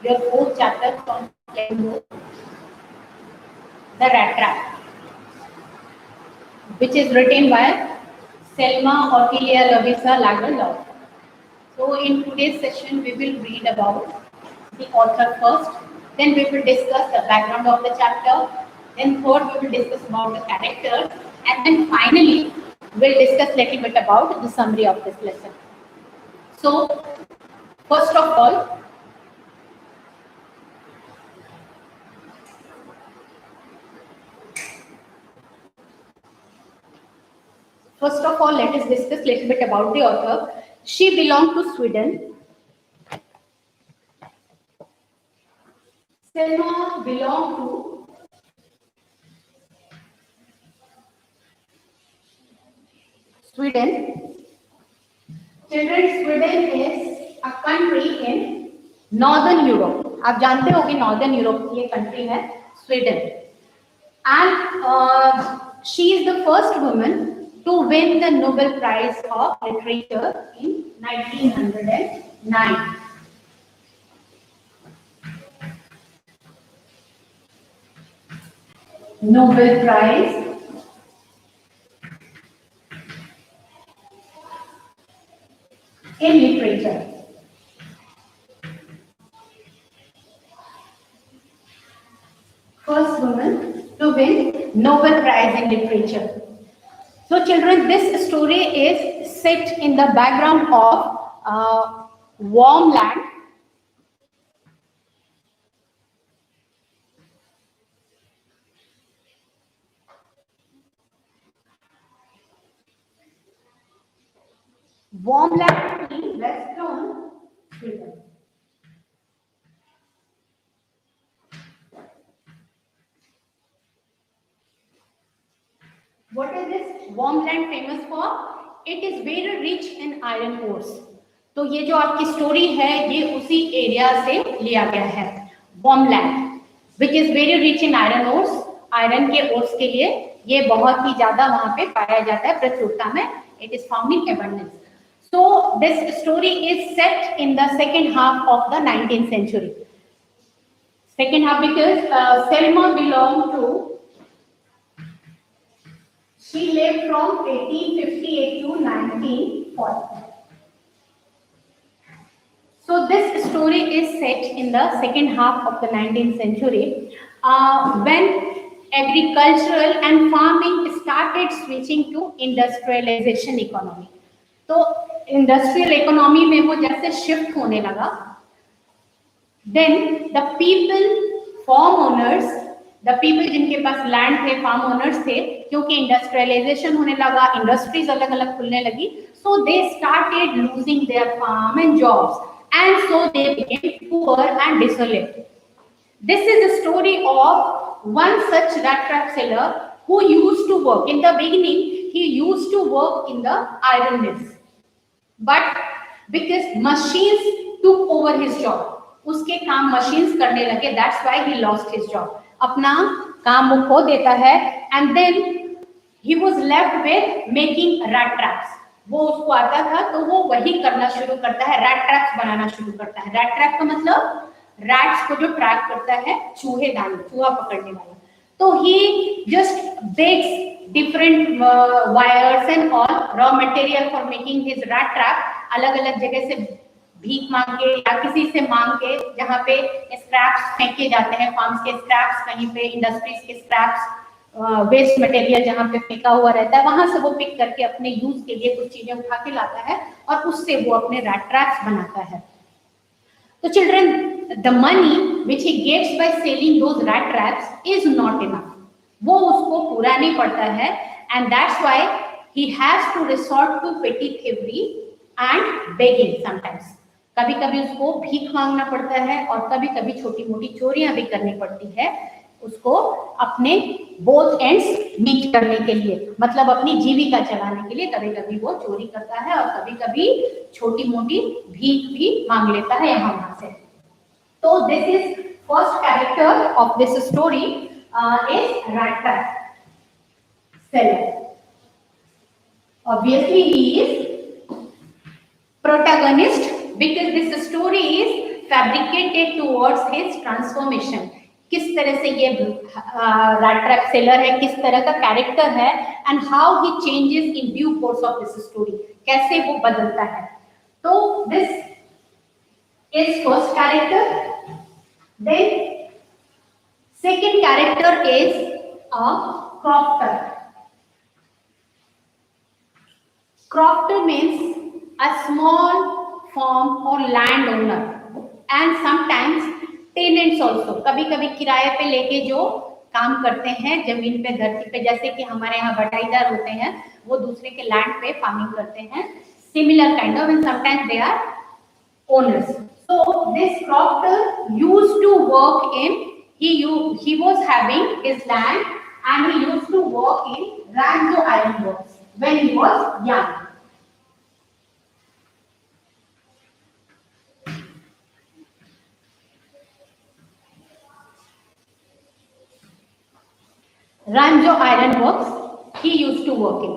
your fourth chapter from The Rat Trap, which is written by Selma Ortilia Lavisa Lagerlof. So in today's session, we will read about the author first, then we will discuss the background of the chapter, then third we will discuss about the characters, and then finally we'll discuss little bit about the summary of this lesson. So first of all, let us discuss little bit about the author. She belonged to Sweden. Selma belonged to Sweden. Children, Sweden is a country in Northern Europe. आप जानते होंगे Northern Europe की ये country है Sweden. And she is the first woman to win the Nobel Prize of Literature in 1909. Nobel Prize in Literature. First woman to win Nobel Prize in Literature. So children, this story is set in the background of warm land. Warm land in western Sweden. What is this warm land famous for? It is very rich in iron ores. तो ये जो आपकी story है ये उसी area से लिया गया है, warm land, which is very rich in iron ores. Iron के ओर्स के लिए ये बहुत ही ज्यादा वहां पे पाया जाता है प्रचुरता में. It is found in abundance. So this story is set in the second half of the 19th century. Second half because Selma belonged to. She lived from 1858 to 1940. So this story is set in the second half of the 19th century when agricultural and farming started switching to industrialization economy. तो industrial economy में वो जैसे shift होने लगा, then the people farm owners, the people जिनके पास land थे, farm owners थे, क्योंकि इंडस्ट्रियलाइजेशन होने लगा, इंडस्ट्रीज अलग अलग खुलने लगी, so they started losing their farm and jobs and so they became poor and desolate. This is a story of one such rat trap seller who used to work. In the beginning, he used to work in the iron mills. But because machines took over his job, उसके काम machines करने लगे, that's why he lost his job. अपना काम वो खो देता है, and then he was left with making rat traps. वो उसको आता था तो वो वही करना शुरू करता है, rat traps बनाना शुरू करता है. rat trap का मतलब rats को जो ट्रैप करता है, चूहे दानी, चूहा पकड़ने वाला. तो he just bakes different wires and all raw material for making his rat trap. अलग अलग जगह से भीख मांग के या किसी से मांग के, जहाँ पे स्क्रैप्स फेंके जाते हैं, फार्म्स के स्क्रैप्स, कहीं पे इंडस्ट्रीज के स्क्रैप्स, वेस्ट मटेरियल जहाँ पे फेंका हुआ रहता है, वहां से वो पिक करके अपने यूज के लिए कुछ चीजें उठा के लाता है और उससे वो अपने रैट ट्रैप्स बनाता है. तो children, the money which he gets by selling those rat traps is not enough. वो उसको पूरा नहीं पड़ता है, and that's why he has to resort to petty thievery and begging sometimes. कभी कभी उसको भीख मांगना पड़ता है और कभी कभी छोटी मोटी चोरियां भी करनी पड़ती है उसको अपने both ends meet करने के लिए, मतलब अपनी जीविका चलाने के लिए. कभी कभी वो चोरी करता है और कभी कभी छोटी मोटी भीख भी मांग लेता है यहाँ वहां से. So this is first character of this story is rat trap seller. Obviously he is protagonist because this story is fabricated towards his transformation. किस तरह से ये रैट ट्रैप सेलर है, किस तरह का कैरेक्टर है, and how he changes in due course of this story, कैसे वो बदलता है. तो this is first character. Then second character is a crofter. Crofter means a small farm or landowner and sometimes tenants also. कभी कभी किराए पे लेके जो काम करते हैं जमीन पे, धरती पे, जैसे कि हमारे यहाँ बटाईदार होते हैं, वो दूसरे के लैंड पे फार्मिंग करते हैं. Similar kind of, and sometimes they are owners. So this crofter used to work in, he was having his land and he used to work in Rancho Iron Works when he was young. Rancho Iron Works he used to work in.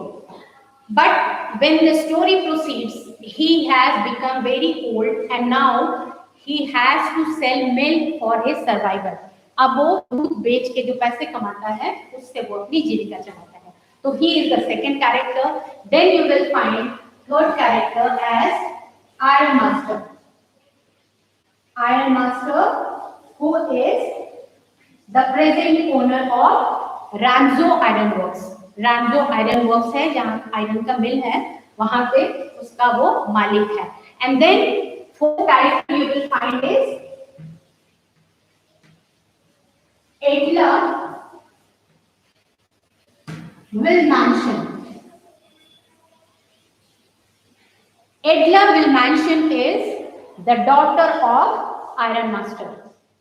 But when the story proceeds, he has become very old and now he has to sell milk for his survival. अब वो दूध बेच के जो पैसे कमाता है उससे वो अपनी जीविका चलाता है. तो he is the second character. Then you will find third character as Iron Master. Iron Master, who is the present owner of Rancho Iron Works. Rancho Iron Works है जहाँ आयरन का मिल है, वहां पे उसका वो मालिक है. And then fourth character you will find is Edla Wilmansion. Edla Wilmansion is the daughter of Iron Master.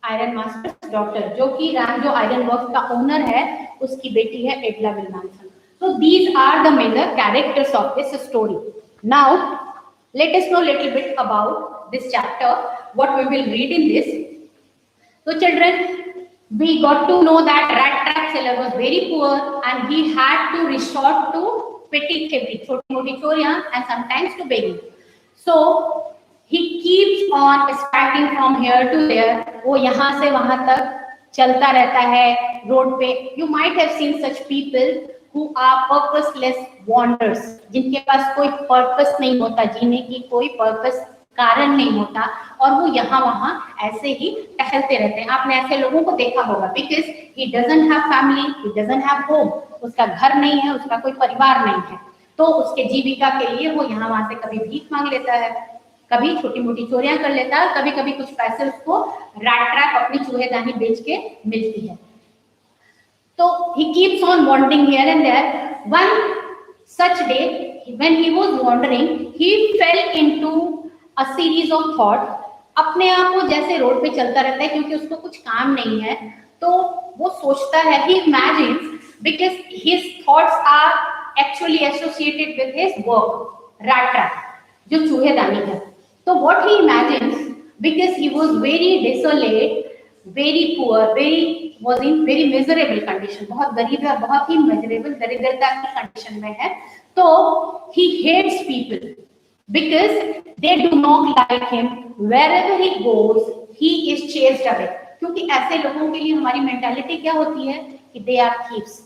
Iron Master's daughter, जो कि Rancho Iron Works का ओनर है, उसकी बेटी है एडला विल्मानसन. So these are the major characters of this story. Now let us know little bit about this chapter, what we will read in this. So children, we got to know that rat trap seller was very poor and he had to resort to petty theft, छोटी मोटी चोरियां, and sometimes to begging. So he keeps on expanding from here to there. वो यहाँ से वहां तक चलता रहता है रोड पे. You might have seen such people who are purposeless wanderers, जिनके पास कोई पर्पस नहीं होता, जीने की कोई पर्पस कारण नहीं होता, और वो यहाँ वहाँ ऐसे ही टहलते रहते हैं. आपने ऐसे लोगों को देखा होगा, because he doesn't have family, he doesn't have home, उसका घर नहीं है, उसका कोई परिवार नहीं है, तो उसके जीविका के लिए वो यहाँ वहां से कभी भीख मांग लेता है, कभी छोटी मोटी चोरियां कर लेता है, कभी कभी कुछ पैसे उसको रैट ट्रैप अपनी चूहेदानी बेच के मिलती है. तो he keeps on wandering here and there. One such day when he was wandering, he fell into a series of thoughts. अपने आप वो जैसे रोड पे चलता रहता है क्योंकि उसको कुछ काम नहीं है, तो वो सोचता है, he imagines, because his thoughts are actually associated with his work, rat trap, जो चूहेदानी है. तो what he imagines, because he was very desolate, very poor, was in very miserable condition, बहुत गरीब है, बहुत ही miserable, दरिद्रता की कंडीशन में है, तो he hates people because they do not like him. Wherever he goes, he is chased away. क्योंकि ऐसे लोगों के लिए हमारी मेंटालिटी क्या होती है कि they are thieves.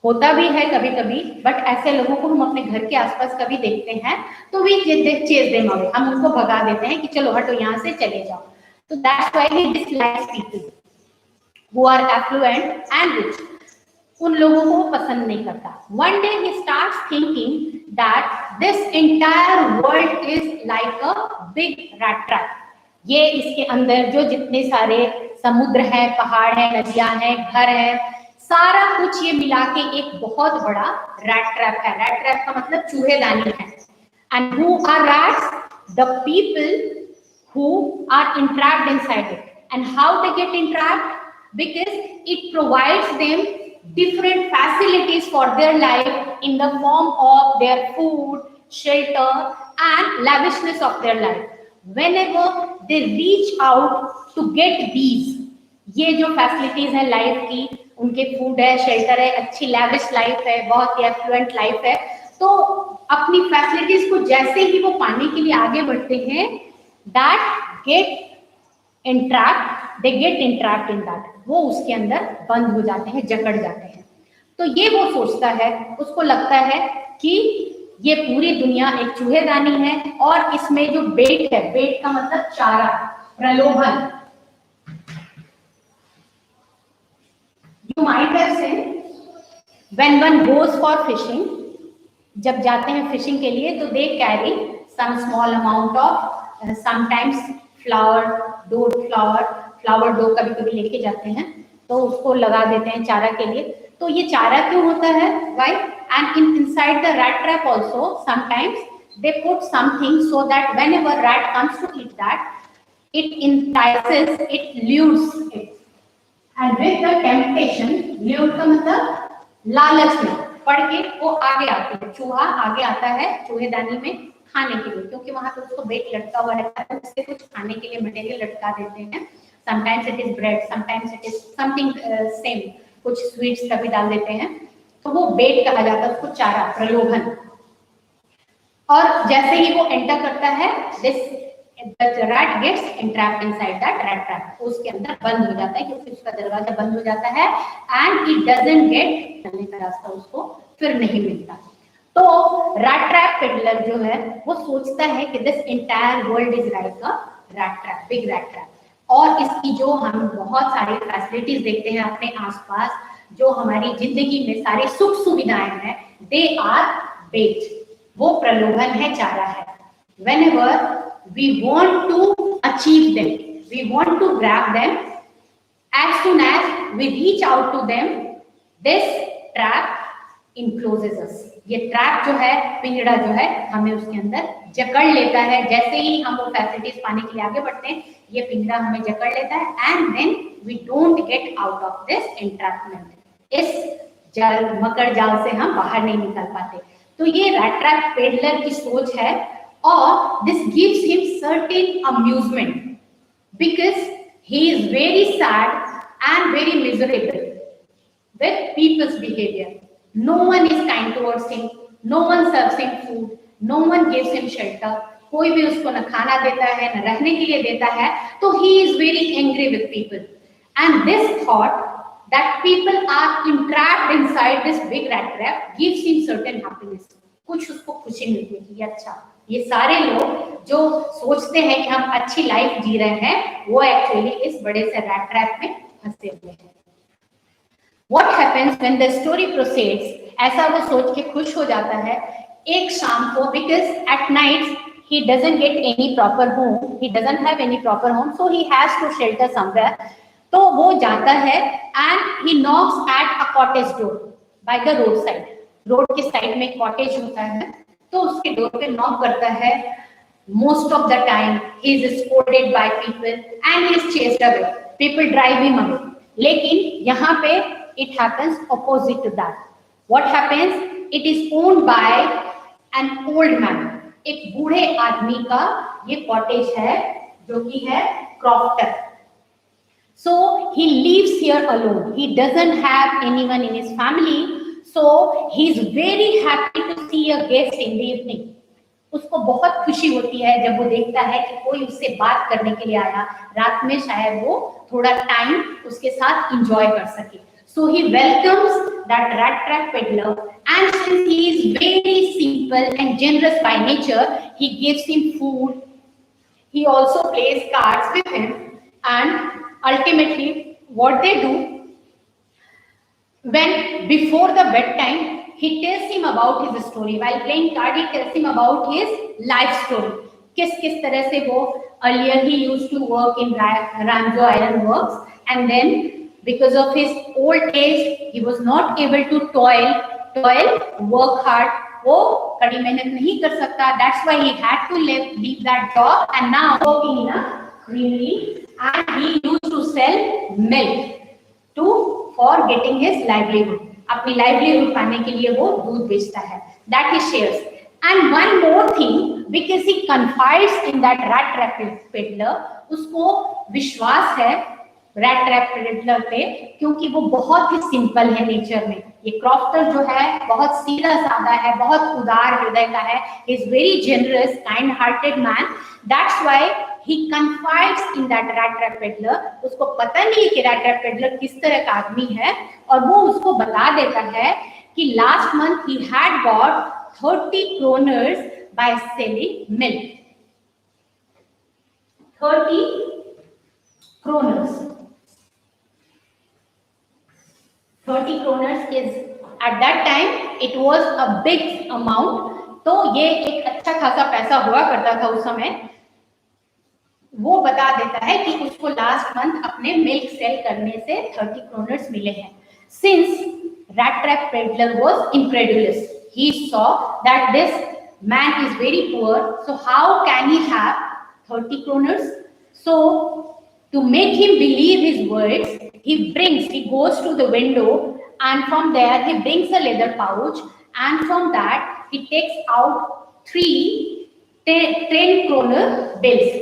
होता भी है कभी कभी, बट ऐसे लोगों को हम अपने घर के आसपास कभी देखते हैं तो वी चेज देम अवे, हम उनको भगा देते हैं कि चलो हटो यहाँ से चले जाओ. तो that's why he dislikes people who are affluent and rich. उन लोगों को वो पसंद नहीं करता. One day he starts thinking that this entire world is like a big rat trap. ये इसके अंदर जो जितने सारे समुद्र हैं, पहाड़ हैं, नदियां हैं, घर हैं, सारा कुछ ये मिला के एक बहुत बड़ा रैट ट्रैप है. रैट ट्रैप का मतलब चूहेदानी है. And who are rats? The people who are entrapped inside it. And how they get entrapped? Because it provides them different facilities for their life in the form of their food, shelter and lavishness of their life. Whenever they reach out to get these, ये जो facilities है life की, उनके food है, shelter है, अच्छी lavish life है, बहुत ही एफ्लुएंट लाइफ है, तो अपनी फैसिलिटीज को जैसे ही वो पाने के लिए आगे बढ़ते हैं, that get entrapped, they get entrapped in that, वो उसके अंदर बंद हो जाते हैं, जकड़ जाते हैं। तो ये वो सोचता है, उसको लगता है कि ये पूरी दुनिया एक चूहेदानी है और इसमें जो बेट है, बेट का मतलब चारा, प्रलोभन। You might have seen when one goes for fishing, जब जाते हैं फिशिंग के लिए तो they carry some small amount of sometimes flour, flour dough कभी-कभी लेके जाते हैं, तो उसको लगा देते हैं चारा के लिए। तो ये चारा क्यों होता है? Why? And inside the rat trap also sometimes they put something so that whenever rat comes to eat that, it entices, it lures it. And with the temptation, lure का मतलब लालच में पड़ के वो आगे आती है, चूहा आगे आता है चूहेदानी में खाने के लिए, क्योंकि वहां तो उसको बेट लटका हुआ रहता है, उससे कुछ खाने के लिए मटेरियल लटका देते हैं। Sometimes it is bread, sometimes it is something same, कुछ स्वीट्स का भी डाल देते हैं, तो वो बेट कहा जाता है उसको, चारा, प्रलोभन। और जैसे ही वो एंटर करता है, this the rat gets entrapped inside that rat trap, उसके अंदर बंद हो जाता है, क्योंकि उसका दरवाजा बंद हो जाता है and it doesn't get, चलने का रास्ता उसको फिर नहीं मिलता। तो rat trap peddler जो है वो सोचता है कि this entire world is like a rat trap, big rat trap, और इसकी जो हम बहुत सारी फैसिलिटीज देखते हैं अपने आसपास, जो हमारी जिंदगी में सारी सुख सुविधाएं हैं, they are bait, वो प्रलोभन है, चारा है। Whenever we want to achieve them, we want to grab them, as soon as we reach out to them, this trap encloses us, ये ट्रैप जो है, पिंजड़ा जो है, हमें उसके अंदर जकड़ लेता है। जैसे ही हम वो फैसिलिटीज पाने के लिए आगे बढ़ते हैं, ये पिंजड़ा हमें जकड़ लेता है and then we don't get out of this entrapment, इस जाल, मकर जाल से हम बाहर नहीं निकल पाते। तो ये रैट ट्रैप पेडलर की सोच है, और this gives him certain amusement because he is very sad and very miserable with people's behavior. No one is kind towards him, no one serves him food, no one gives him shelter, कोई भी उसको न खाना देता है, न रहने के लिए देता है, तो he is very angry with people. And this thought that people are entrapped inside this big rat trap gives him certain happiness, कुछ उसको खुशी मिलती है कि अच्छा, ये सारे लोग जो सोचते हैं कि हम अच्छी लाइफ जी रहे हैं, वो एक्चुअली इस बड़े से रैट ट्रैप में फंसे हुए हैं। What happens when the story proceeds? ऐसा वो सोच के खुश हो जाता है एक शाम को, because at night he doesn't get any proper home, he doesn't have any proper home, so he has to shelter somewhere. तो वो जाता है and he knocks at a cottage door by the roadside. Road के side में cottage होता है, तो उसके डोर पे नॉक करता है। Most of the time he is scolded by people and he is chased away, people drive him away. लेकिन यहाँ पे it happens opposite to that. What happens? It is owned by an old man, एक बूढ़े आदमी का ये cottage है, जो कि है crofter. So he lives here alone, he doesn't have anyone in his family, so he is very happy to see a guest in the evening. उसको बहुत खुशी होती है जब वो देखता है कि कोई उससे बात करने के लिए आया, रात में शायद वो थोड़ा टाइम उसके साथ एंजॉय कर सके। So he welcomes that rat trap peddler, and since he is very simple and generous by nature, he gives him food. He also plays cards with him, and ultimately what they do, when before the bedtime he tells him about his story. While playing card he tells him about his life story, किस तरह से वो earlier he used to work in Ramjo Iron Works, and then because of his old age he was not able to toil work hard, वो कड़ी मेहनत नहीं कर सकता, that's why he had to leave that job and now working in a creamery, and he used to sell milk for getting his livelihood. अपनी livelihood पाने के लिए वो दूध बेचता है, that he shares. And one more thing, because he confides in that rat trap peddler, उसको विश्वास है rat trap peddler पे, क्योंकि वो बहुत ही सिंपल है नेचर में। ये क्रॉफ्टर जो है बहुत सीधा साधा है, बहुत उदार हृदय का है, he is very generous, kind hearted man. That's why he confides in that rat trap peddler. उसको पता नहीं है कि rat trap peddler किस तरह का आदमी है, और वो उसको बता देता है कि last month he had got 30 kroners by selling milk. 30 kroners. 30 kroners is at that time it was a big amount. तो ये एक अच्छा खासा पैसा हुआ करता था उस समय। वो बता देता है कि उसको लास्ट मंथ अपने मिल्क सेल करने से 30 kroners मिले हैं। Since rat trap peddler was incredulous, he saw that this man is very poor, so how can he have 30 kroners? So to make him believe his words, he goes to the window, and from there he brings a leather pouch, and from that he takes out 3 10 kroner bills.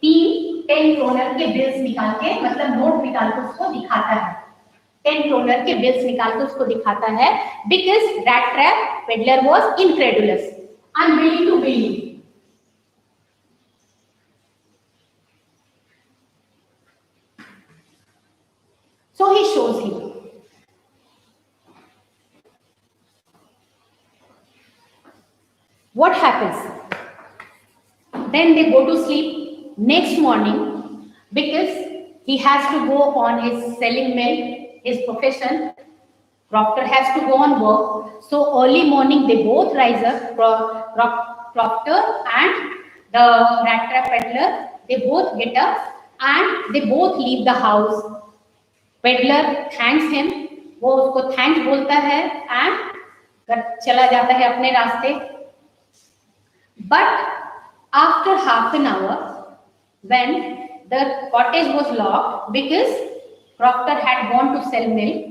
3 10 kroner के bills निकाल के, मतलब note निकाल के उसको दिखाता है। 10 kroner के बिल्स निकाल के उसको दिखाता है, because rat trap peddler was incredulous, unwilling to believe. So he shows him. What happens? Then they go to sleep. Next morning, because he has to go on his selling milk, his profession, Proctor has to go on work. So early morning they both rise up, Proctor and the rat trap peddler, they both get up and they both leave the house. Peddler thanks him, वो उसको thanks बोलता है and चला जाता है अपने रास्ते। But after half an hour, when the cottage was locked because Proctor had gone to sell milk,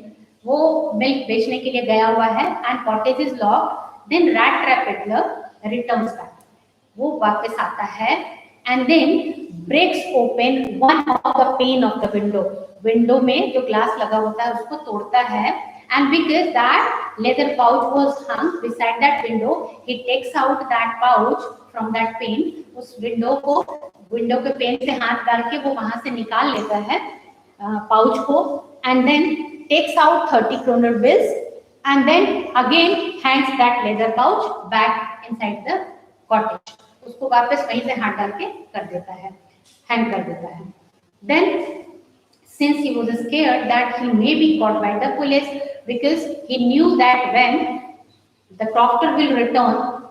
वो मिल्क बेचने के लिए गया हुआ है, and cottage is locked, then rat trap peddler returns back. वो वापस आता है and then breaks open one of the pane of the window. Window में जो ग्लास लगा होता है उसको तोड़ता है, and because that leather pouch was hung beside that window, he takes out that pouch from that pane. उस window के पेन से हाथ डाल के वो वहां से निकाल लेता है पाउच को, and then takes out 30 kroner bills and then again hangs that leather pouch back inside the cottage. उसको वापस वहीं से हाथ डाल के कर देता है, हैंग कर देता है। Then since he was scared that he may be caught by the police, because he knew that when the Proctor will return,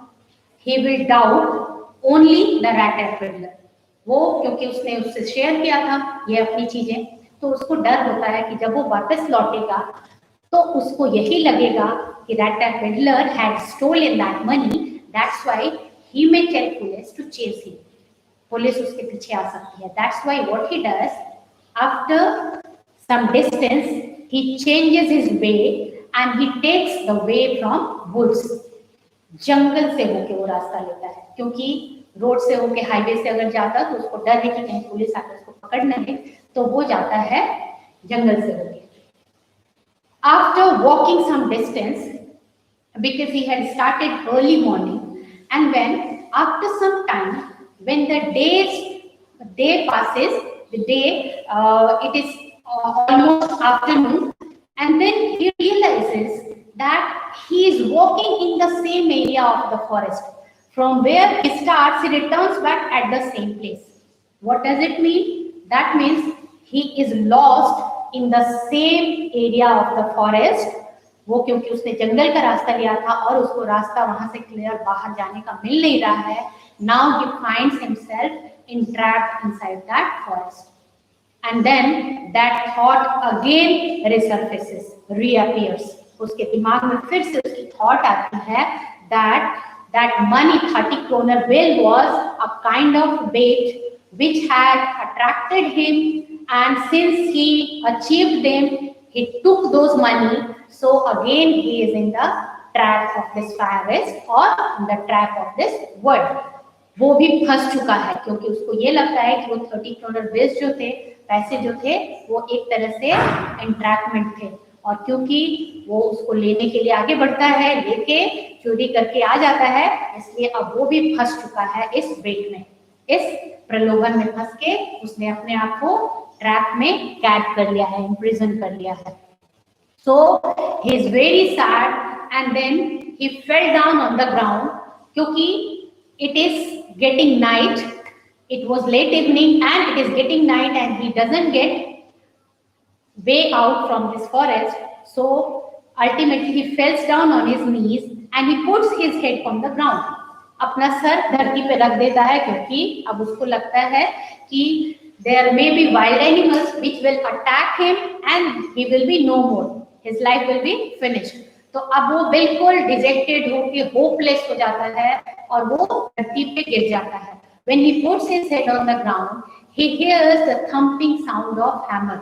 he will doubt only the rat trap peddler. वो क्योंकि उसने उससे share किया था ये अपनी चीजें, तो उसको डर होता है कि जब वो वापस लौटेगा तो उसको यही लगेगा कि rat trap peddler had stolen that money. That's why he may tell police to chase him. Police उसके पीछे आ सकती है। That's why what he does, after some distance, he changes his way and he takes the way from woods. जंगल से होके वो रास्ता लेता है, क्योंकि रोड से होके हाईवे से अगर जाता तो उसको डर है कि कहीं पुलिस आकर उसको पकड़ न ले, तो वो जाता है जंगल से होके। After walking some distance, because he had started early morning, and when after some time, when the day passes, it is almost afternoon, and then he realizes that he is walking in the same area of the forest. From where he starts, he returns back at the same place. What does it mean? That means he is lost in the same area of the forest. वो क्योंकि उसने जंगल का रास्ता लिया था और उसको रास्ता वहां से क्लियर बाहर जाने का मिल नहीं रहा है। Now he finds himself entrapped inside that forest. And then that thought again resurfaces, reappears. उसके दिमाग में फिर से उसकी thought आती है that money 30 kroner bill was a kind of bait which had attracted him, and since he achieved them, he took those money. So again he is in the trap of this forest or in the trap of this world. वो भी फंस चुका है क्योंकि उसको ये लगता है कि वो 30 kroner bills जो थे, पैसे जो थे, वो एक तरह से एंट्रैपमेंट थे, और क्योंकि वो उसको लेने के लिए आगे बढ़ता है, लेके चोरी करके आ जाता है, इसलिए अब वो भी फंस चुका है इस बेट में। इस प्रलोभन में फंस के उसने अपने आप को ट्रैप में कैद कर लिया है, इम्प्रिजन कर लिया है। So he is very sad and then he fell down on the ground क्योंकि it is getting night, it was late evening and it is getting night and he doesn't get way out from this forest. So ultimately he falls down on his knees and he puts his head on the ground. अपना sir धरती पे रख देता है क्योंकि अब उसको लगता है कि there may be wild animals which will attack him and he will be no more, his life will be finished. तो अब वो बिल्कुल डिजेक्टेड होके होपलेस हो जाता है और वो धरती पे गिर जाता है। When he puts his head on the ground, he hears the thumping sound of hammer,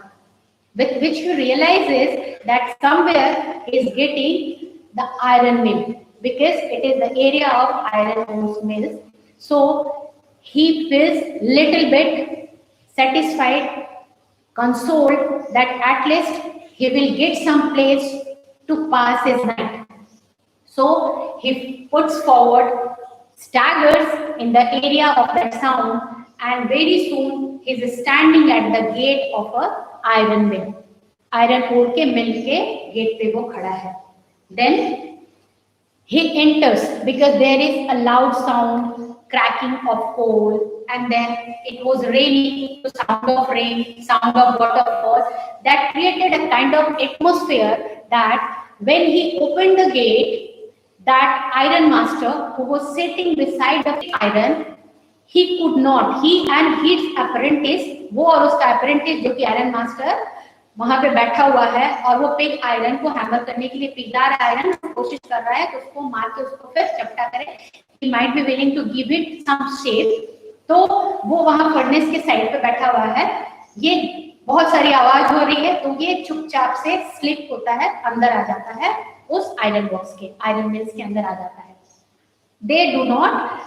with which he realizes that somewhere he is getting the iron mill, because it is the area of iron ore mills. So he feels little bit satisfied, consoled that at least he will get some place to pass his night. So he puts forward, staggers in the area of that sound, and very soon he is standing at the gate of a iron mill. Iron ore के मिल के gate पे वो खड़ा है. Then he enters because there is a loud sound, cracking of coal, and then it was raining, the sound of rain, sound of waterfalls, that created a kind of atmosphere that when he opened the gate, that iron master who was sitting beside the iron, he could not, he and his apprentice, वो और उसका apprentice जो कि iron master वहां पे बैठा हुआ है और वो पिग आयरन को हैमर करने के लिए पिघला रहा है, आयरन कोशिश कर रहा है कि उसको मार के उसको फिर चपटा करे, he might be willing to give it some shape. तो वो वहां फर्नेस के साइड पे बैठा हुआ है, ये बहुत सारी आवाज हो रही है, तो ये चुपचाप से स्लिप होता है, अंदर आ जाता है उस आयरन बॉक्स के, आयरन मिल्स के अंदर आ जाता है. They do not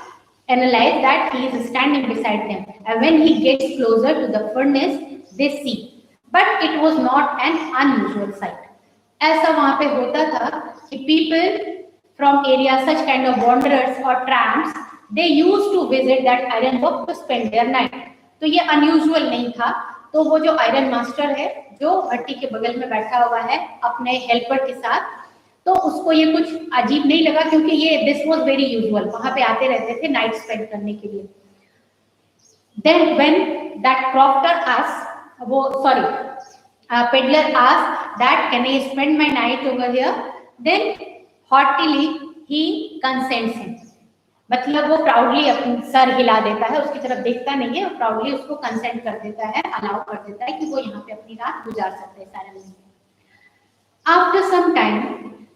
analyze that he is standing beside them, and when he gets closer to the furnace, they see. But it was not an unusual sight. ऐसा वहाँ पे होता था कि people from areas such kind of wanderers or tramps, they used to visit that iron work to spend their night. तो ये unusual नहीं था. तो वो जो iron master है, जो भट्टी के बगल में बैठा हुआ है अपने helper के साथ, तो उसको ये कुछ अजीब नहीं लगा क्योंकि ये this was very usual. वहाँ पे आते रहते थे night spend करने के लिए. Then when that crofter asked, peddler asked that can I spend my night over here, then haughtily he consents him. मतलब वो प्राउडली अपना सर हिला देता है, उसकी तरफ देखता नहीं है, प्राउडली उसको कंसेंट कर देता है, अलाउ कर देता है कि वो यहाँ पे अपनी रात गुजार सकते हैं सारे दिन. After some time,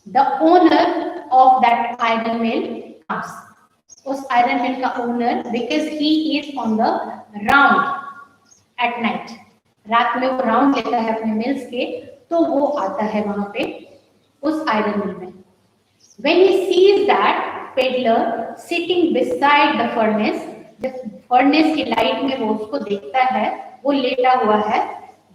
the owner of that iron mill comes. उस iron mill का owner, because he is on the round at night, रात में वो राउंड लेता है अपने मिल्स के, तो वो आता है वहां पे उस आयरन मिल में. When he sees that peddler sitting beside the furnace, the furnace की लाइट में वो उसको देखता है, वो लेटा हुआ है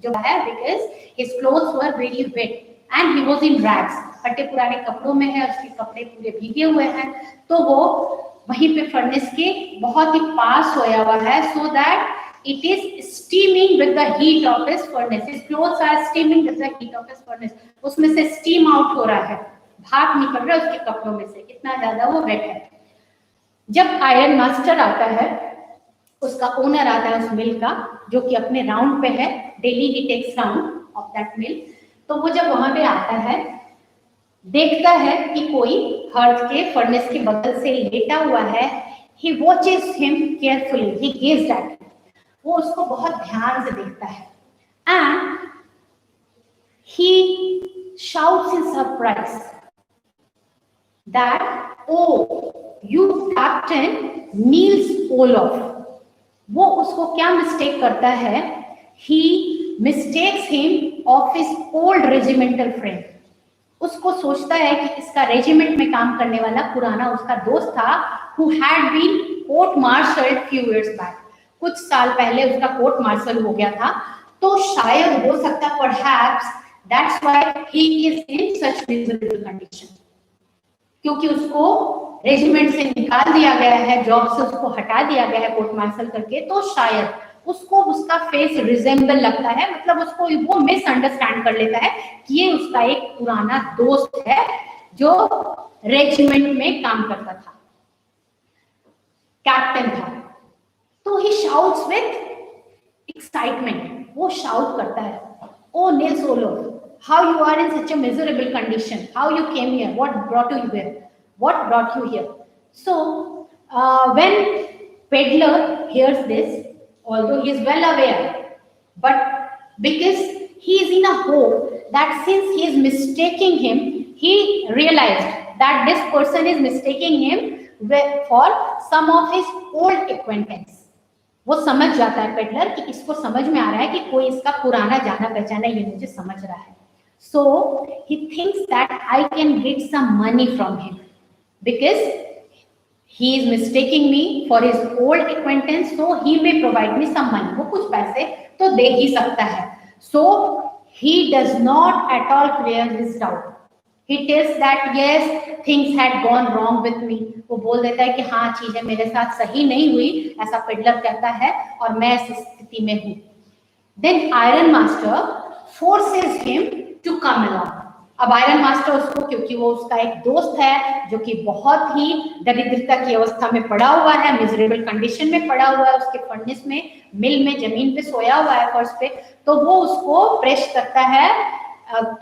जो है, because his clothes were very wet and he was in rags, फटे पुराने कपड़ों में है, उसके कपड़े पूरे भीगे हुए हैं, तो वो वहीं पे फर्नेस के बहुत ही पास सोया हुआ है, so that it is steaming with the heat of his furnace. His clothes are steaming with the heat of his furnace. उसमें से steam out हो रहा है, भाप निकल रहा है उसके कपड़ों में से, इतना ज्यादा वो वेट है. जब आयरन मास्टर आता है, उसका ओनर आता है उस मिल का, जो कि अपने राउंड पे है, daily he takes round of that mill, तो वो जब वहां पे आता है, देखता है कि कोई हर्थ के फर्नेस के बगल से लेटा हुआ है. He watches him carefully. He gazed at him. वो उसको बहुत ध्यान से देखता है, and he shouts in surprise that, oh, you Captain Niels Olof. वो उसको क्या मिस्टेक करता है? He mistakes him of his old regimental friend. उसको सोचता है कि इसका रेजिमेंट में काम करने वाला पुराना उसका दोस्त था, who had been court martialed few years back. कुछ साल पहले उसका कोर्ट मार्शल हो गया था, तो शायद हो सकता, perhaps that's why he is in such miserable condition. क्योंकि उसको रेजिमेंट से निकाल दिया गया है, जॉब से उसको हटा दिया गया है कोर्ट मार्शल करके, तो शायद उसको उसका फेस रिजेंबल लगता है, मतलब उसको वो मिसअंडरस्टैंड कर लेता है कि ये उसका एक पुराना दोस्त है जो रेजिमेंट में काम करता था, कैप्टन था। तो ही शाउट्स विथ एक्साइटमेंट, वो शाउट करता है, oh Nils Olof, how you are in such a miserable condition, how you came here, what brought you here, what brought you here. So when Peddler hears this, although he is well aware, but because he is in a hope that since he is mistaking him, he realized that this person is mistaking him for some of his old acquaintance. वो समझ जाता है peddler कि इसको समझ में आ रहा है कि कोई इसका पुराना जाना पहचाना, ये मुझे समझ रहा है. So he thinks that I can get some money from him because he is mistaking me for his old acquaintance, so he may provide me some money. वो कुछ पैसे तो दे ही सकता है. So he does not at all clear his doubt. He tells that yes, things had gone wrong with me. वो बोल देता है कि हाँ, चीजें मेरे साथ सही नहीं हुई, ऐसा पेडलर कहता है, और मैं इस स्थिति में हूँ. Then Iron Master forces him to come along. अब आयरन मास्टर उसको, क्योंकि वो उसका एक दोस्त है जो कि बहुत ही दरिद्रता की अवस्था में पड़ा हुआ है, मिजरेबल कंडीशन में पड़ा हुआ है, उसके फर्नेस में, मिल में, जमीन पे सोया हुआ है फर्श पे, तो वो उसको प्रेश करता है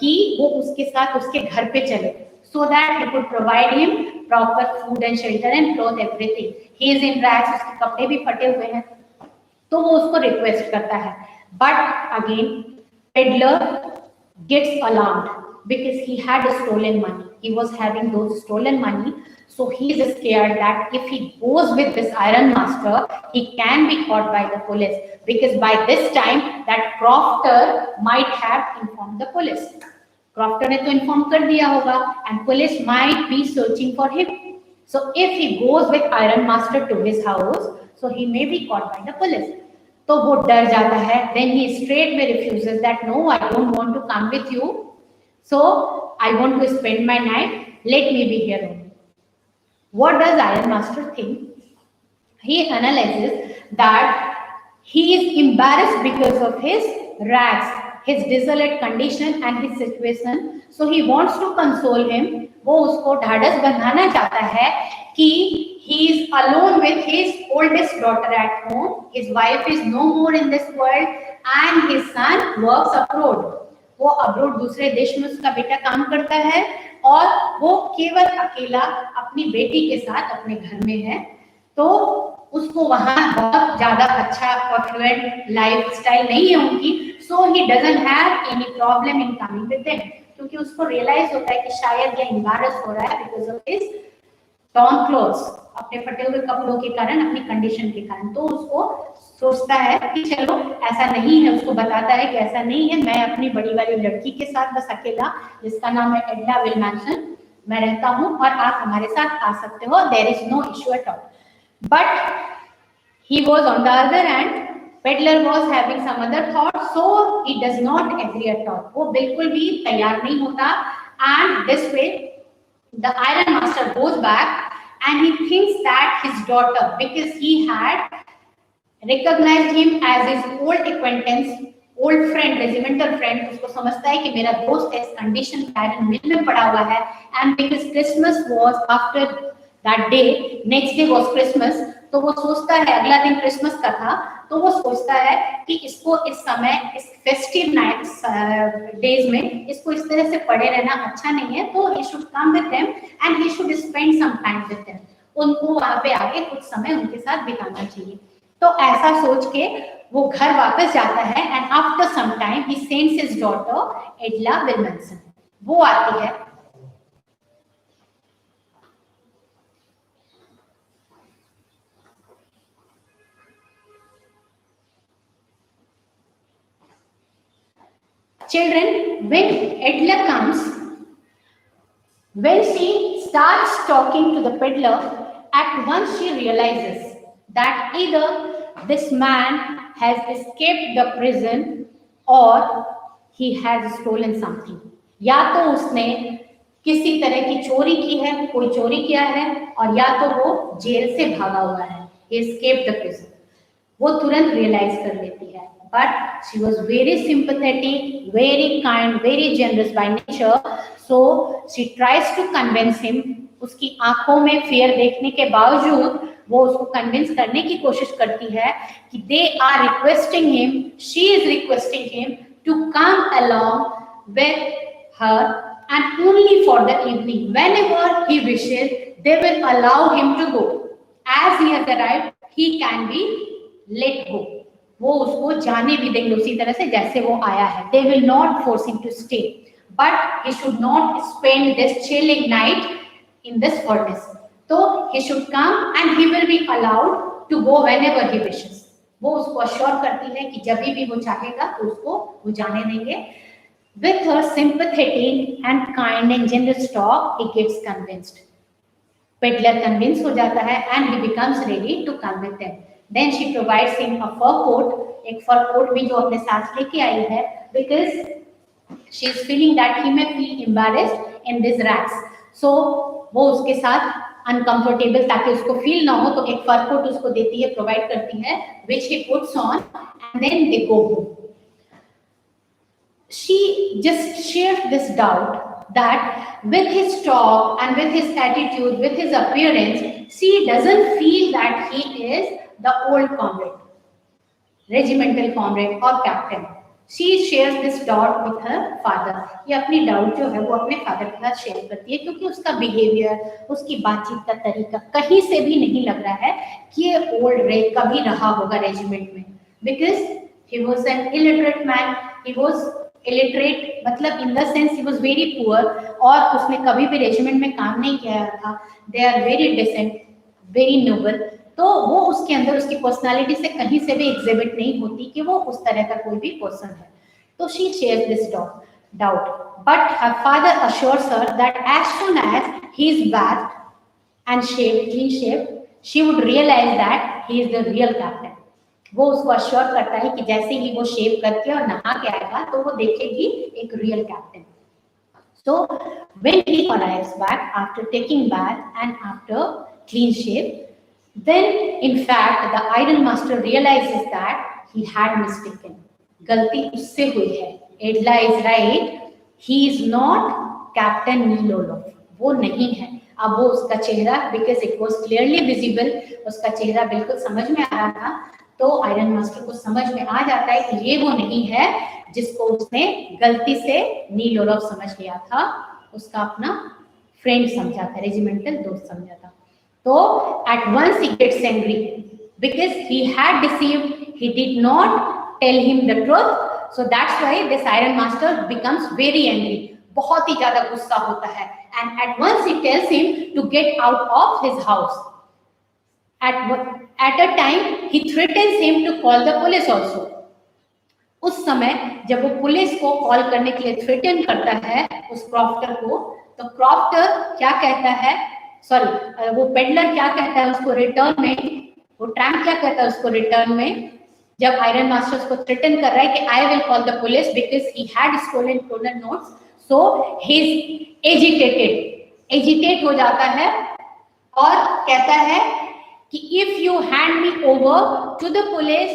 कि वो उसके साथ उसके घर पे चले, so that he could provide him proper food and shelter and clothe everything. He is in rags, उसके कपड़े भी फटे हुए हैं, तो वो उसको रिक्वेस्ट करता है. But again, Peddler gets alarmed because he had stolen money. He was having those stolen money, so he is scared that if he goes with this Iron Master, he can be caught by the police, because by this time that Crofter might have informed the police. Crofter ने तो inform कर दिया होगा, and police might be searching for him. So if he goes with Iron Master to his house, so he may be caught by the police. तो वो डर जाता है. Then he straightway refuses that no, I don't want to come with you. So I want to spend my night. Let me be here only. What does Iron Master think? He analyzes that he is embarrassed because of his rags, his desolate condition and his situation. So he wants to console him. वो उसको ढाढ़स बंधाना चाहता है कि he is alone with his oldest daughter at home. His wife is no more in this world and his son works abroad. वो abroad दूसरे देश में उसका बेटा काम करता है और वो केवल अकेला अपनी बेटी के साथ अपने घर में है. तो उसको वहां बहुत ज्यादा अच्छा अफ्लुएंट लाइफ स्टाइल नहीं है उनकी. So he doesn't have any problem in coming with them, क्योंकि उसको रियलाइज होता है कि शायद ये एम्बैरस हो रहा है because of his torn clothes, अपने फटे हुए कपड़ों के कारण, अपनी कंडीशन के कारण. तो उसको सोचता है कि चलो ऐसा नहीं है, उसको बताता है कि ऐसा नहीं है, मैं अपनी बड़ी वाली लड़की के साथ बस अकेला, जिसका नाम है एडला विलमैनसन, मैं रहता हूँ और आप हमारे साथ आ सकते हो. There is no issue at all. But he was on the other hand, peddler was having some other thought, so he does not agree at all. वो बिल्कुल भी तैयार नहीं होता. And this way the Iron Master goes back and he thinks that his daughter, because he had recognized him as his old acquaintance, old friend, regimental friend, उसको समझता है कि मेरा दोस्त इस कंडीशन आयरन मिल में पड़ा हुआ है. and because Christmas was after that day, next day was Christmas, तो वो सोचता है, अगला दिन क्रिसमस का था, तो वो सोचता है कि इसको इस समय, इस फेस्टिव नाइट्स डेज में इसको इस तरह से पड़े रहना अच्छा नहीं है. तो he should come with them and he should spend some time with them. उनको वहां पे आके कुछ समय उनके साथ बिताना चाहिए. तो ऐसा सोच के वो घर वापस जाता है. And after some time he sends his daughter Edla Willmansson. वो आती है. Children, when Edla comes, when she starts talking to the peddler, at once she realizes that either this man has escaped the prison or he has stolen something. या तो उसने किसी तरह की चोरी की है, कोई चोरी किया है, और या तो वो जेल से भागा हुआ है, he escaped the prison, वो तुरंत रियलाइज कर लेती है. But she was very sympathetic, very kind, very generous by nature, so she tries to convince him. उसकी आंखों में फियर देखने के बावजूद वो उसको कन्विंस करने की कोशिश करती है कि they are requesting him, she is requesting him to come along with her and only for the evening. Whenever he wishes, they will allow him to go. As he has arrived, he can be let go. वो उसको जाने भी देंगे उसी तरह से जैसे वो आया है. They will not force him to stay, but he should not spend this chilling night in this furnace. तो he should come and he will be allowed to go whenever he wishes. वो उसको assure करती है कि जब भी वो चाहेगा तो उसको वो जाने देंगे. With her sympathetic and kind and generous talk, he gets convinced. Peddler convinced हो जाता है and he becomes ready to come with them. Then she provides him a fur coat, एक fur coat भी जो अपने साथ लेके आई है, because she is feeling that he may feel embarrassed in these rags. So वो उसके साथ uncomfortable ताकि उसको feel ना हो तो एक fur coat उसको देती है, provide करती है, which he puts on and then they go home. She just shared this doubt that with his talk and with his attitude, with his appearance, she doesn't feel that he is the old comrade, regimental comrade or captain. She shares this doubt with her father. ये अपनी doubt जो है वो अपने father के साथ share करती है क्योंकि उसका बिहेवियर, उसकी बातचीत का तरीका कहीं से भी नहीं लग रहा है कि ये ओल्ड रे कभी रहा होगा रेजिमेंट में. Because he was an illiterate man, he was illiterate मतलब in the sense he was very poor और उसने कभी भी रेजिमेंट में काम नहीं किया था. They are very decent, very noble. तो वो उसके अंदर उसकी पर्सनालिटी से कहीं से भी एग्जिबिट नहीं होती कि वो उस तरह का कोई भी पर्सन है. तो she shares this doubt, but her father assures her that as soon as he is bathed and shaved, clean shaved, she would realize that he is the real captain. वो उसको अश्योर करता है कि जैसे ही वो शेव करके और नहा के आएगा तो वो देखेगी एक real captain. So when he arrives back after taking bath and after clean shave, then in fact the iron master realizes that he had mistaken. गलती उससे हुई है. Edla is right. He is not Captain Neil Orlov. वो नहीं है. अब वो उसका चेहरा, because it was clearly visible, उसका चेहरा बिल्कुल समझ में आ रहा था. तो आयरन मास्टर को समझ में आ जाता है कि ये वो नहीं है जिसको उसने गलती से नील ओलॉफ समझ लिया था, उसका अपना फ्रेंड समझा था, रेजिमेंटल दोस्त समझा था. तो at once he gets angry because he had deceived, he did not tell him the truth. So that's why this iron master becomes very angry. बहुत ही ज्यादा गुस्सा होता है and at once he tells him to get out of his house. At a time he threatens him to call the police also. उस समय जब वो police को कॉल करने के लिए थ्रेटन करता है उस क्रॉफ्टर को, तो क्रॉफ्टर क्या कहता है, सॉरी वो पेडलर क्या कहता है उसको रिटर्न में, वो ट्रैम्प क्या कहता है उसको रिटर्न में, जब आयरन मास्टर उसको थ्रेटन कर रहा है कि I will call the police because he had stolen notes. So he is agitate हो जाता है और कहता है कि if you hand me over to the police,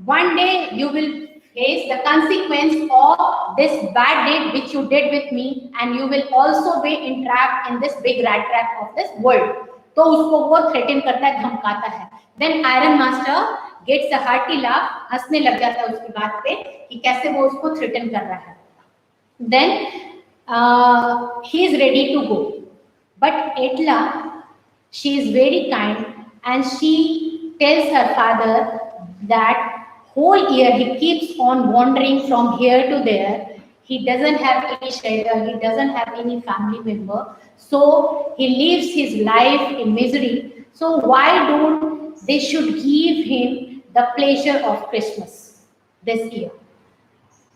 one day you will face the consequence of this bad deed which you did with me, and you will also be entrapped in this big rat trap of this world. तो उसको वो threaten करता है, धमकाता है. Then Iron Master gets a hearty laugh, हंसने लग जाता है उसकी बात पे कि कैसे वो उसको threaten कर रहा है. Then he is ready to go, but Edla, she is very kind. And she tells her father that whole year he keeps on wandering from here to there. He doesn't have any shelter. He doesn't have any family member. So he lives his life in misery. So why don't they should give him the pleasure of Christmas this year?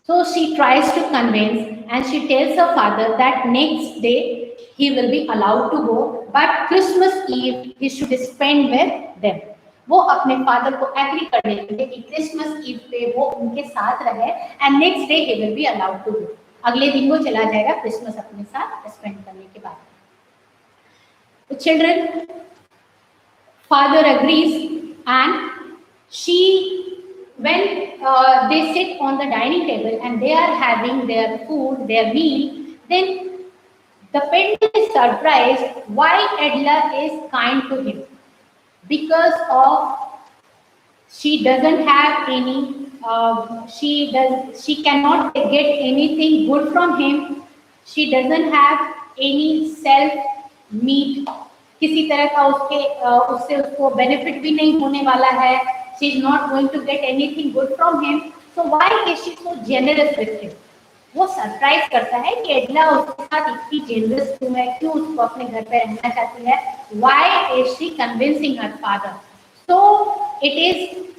So she tries to convince and she tells her father that next day he will be allowed to go, but Christmas Eve he should spend with them. वो अपने father को agree करने लगे कि Christmas ewe पे वो उनके साथ रहे and next day he will be allowed to go. अगले दिन वो चला जाएगा क्रिसमस अपने साथ स्पेंड करने के बाद। The children, father agrees, and she, when they sit on the dining table and they are having their food, their meal, then the peddler is surprised why Edla is kind to him, because of she doesn't have any, she cannot get anything good from him, she doesn't have any self meet, किसी तरह का उससे उसको benefit भी नहीं होने वाला है, she is not going to get anything good from him, so why is she so generous with him? वो सरप्राइज करता है कि एडला उसके साथ इतनी जेनरस क्यों है, क्यों उसको अपने घर पे रहना चाहती है, why is she convincing her father? So it is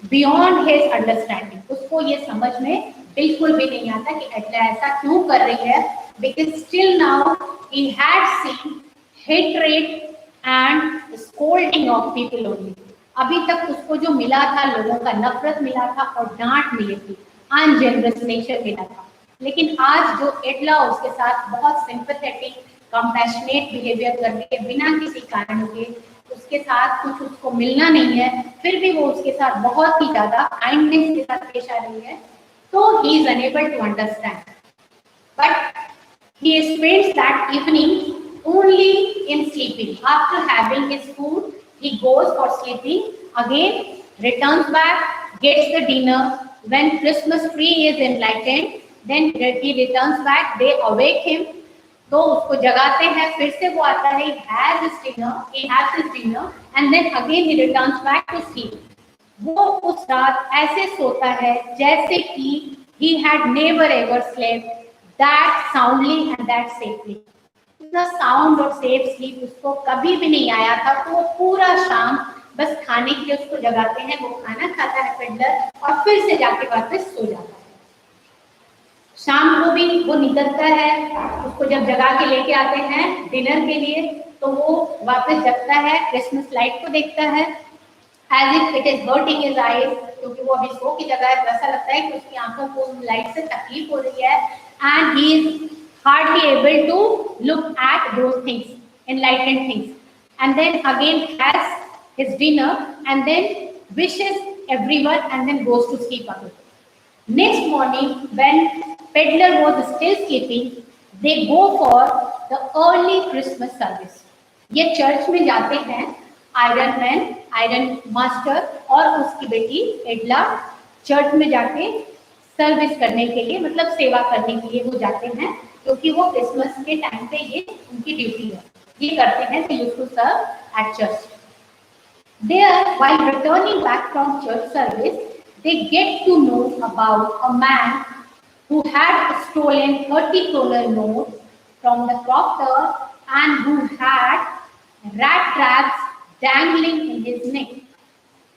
beyond his understanding, उसको ये समझ में बिल्कुल भी नहीं आता कि एडला ऐसा क्यों कर रही है, because still now he had seen hatred and scolding of people only. अभी तक उसको जो मिला था लोगों का नफरत मिला था और डांट मिली थी, अनजेनरस नेचर मिला था, लेकिन आज जो एडला उसके साथ बहुत सिंपैथेटिक कंपैशनेट बिहेवियर कर रही है बिना किसी कारण के, उसके साथ कुछ उसको मिलना नहीं है, फिर भी वो उसके साथ बहुत ही ज्यादा काइंडनेस के साथ पेश आ रही है, तो he is unable to understand, but he spends that evening only in sleeping. After having his food, he goes for sleeping, again returns back, gets the dinner. When Christmas tree is enlightened, then he returns back, they awake him, तो उसको जगाते हैं, फिर से वो आता है, he has his dinner and then again he returns back to sleep. वो उस रात ऐसे सोता है जैसे कि he had never ever slept that soundly and that safely. इतना साउंड और सेफ स्लीप उसको कभी भी नहीं आया था, तो वो पूरा शाम बस खाने के लिए उसको जगाते हैं, वो खाना खाता है पेडलर और फिर से जाके वापस सो जाता है। शाम को भी वो निकलता है, उसको जब जगा के लेके आते हैं डिनर के लिए, तो वो वापस जगता है, क्रिसमस लाइट को देखता है, as if it is hurting his eyes, क्योंकि वो अभी सो की जगह है, तो ऐसा लगता है कि उसकी आंखों को लाइट से तकलीफ हो रही है, and he is hardly able to look at those things, enlightened things, and then again has his dinner and then wishes everyone and then goes to sleep again. Next morning, when peddler was still sleeping, they go for the early Christmas service. ये church में जाते हैं, iron man, iron master और उसकी बेटी एडला church में जाके service करने के लिए, मतलब सेवा करने के लिए वो जाते हैं, क्योंकि वो क्रिसमस के टाइम पे ये उनकी ड्यूटी है, ये करते हैं, they used to serve at church. There, while returning back from church service, they get to know about a man who had stolen 30 kroner note from the proctor and who had rat traps dangling in his neck.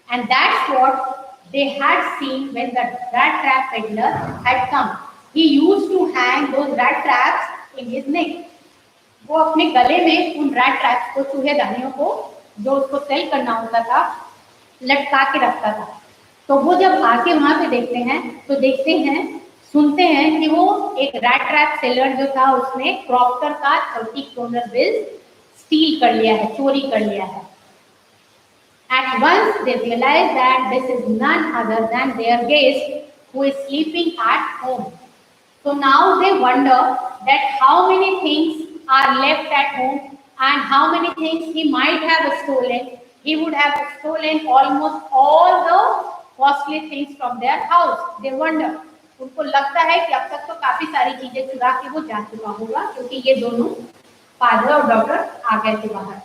And that's what they had seen when the rat trap peddler had come. He used to hang those rat traps in his neck. वो अपने गले में उन rat traps को, चूहेदानियों को जो उसको cell करना होता था, लटका के रखता था। तो वो जब आके वहां पे देखते हैं, तो देखते हैं, सुनते हैं कि वो एक रैट ट्रैप सेलर जो था उसने क्रॉफ्टर का 30 kroner बिल स्टील कर लिया है, चोरी कर लिया है। At once they realize that this is none other than their guest who is sleeping at home. So now they wonder that how many things are left at home and how many things he might have stolen. He would have stolen almost all the costly things from their house. They wonder. उनको लगता है कि अब तक तो काफी सारी चीजें चुरा के वो जा चुका होगा, क्योंकि ये दोनों फादर और डॉटर आ गए थे बाहर।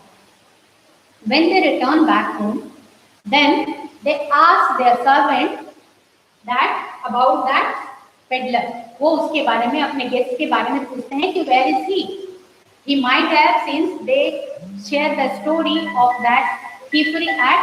When they return back home, then they ask their servant that about that peddler. वो उसके बारे में, अपने गेस्ट के बारे में पूछते हैं कि where is he? He might have, since they share the story of that thievery at